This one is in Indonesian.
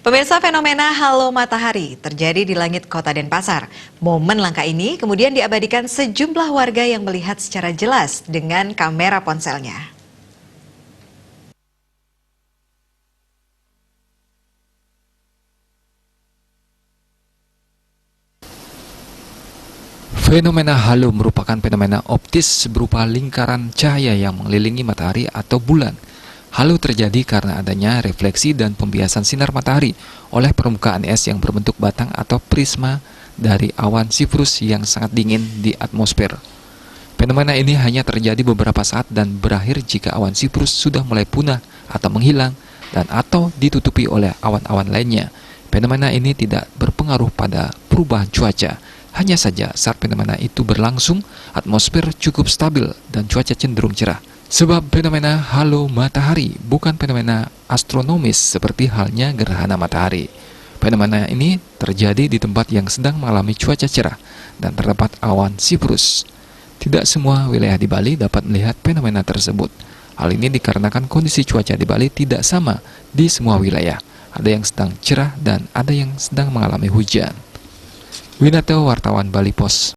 Pemirsa, fenomena halo matahari terjadi di langit kota Denpasar. Momen langka ini kemudian diabadikan sejumlah warga yang melihat secara jelas dengan kamera ponselnya. Fenomena halo merupakan fenomena optis berupa lingkaran cahaya yang mengelilingi matahari atau bulan. Halo terjadi karena adanya refleksi dan pembiasan sinar matahari oleh permukaan es yang berbentuk batang atau prisma dari awan sifrus yang sangat dingin di atmosfer. Fenomena ini hanya terjadi beberapa saat dan berakhir jika awan sifrus sudah mulai punah atau menghilang dan atau ditutupi oleh awan-awan lainnya. Fenomena ini tidak berpengaruh pada perubahan cuaca. Hanya saja saat fenomena itu berlangsung, atmosfer cukup stabil dan cuaca cenderung cerah. Sebab fenomena halo matahari bukan fenomena astronomis seperti halnya gerhana matahari. Fenomena ini terjadi di tempat yang sedang mengalami cuaca cerah dan terdapat awan sifrus. Tidak semua wilayah di Bali dapat melihat fenomena tersebut. Hal ini dikarenakan kondisi cuaca di Bali tidak sama di semua wilayah. Ada yang sedang cerah dan ada yang sedang mengalami hujan. Winarto, wartawan Bali Pos.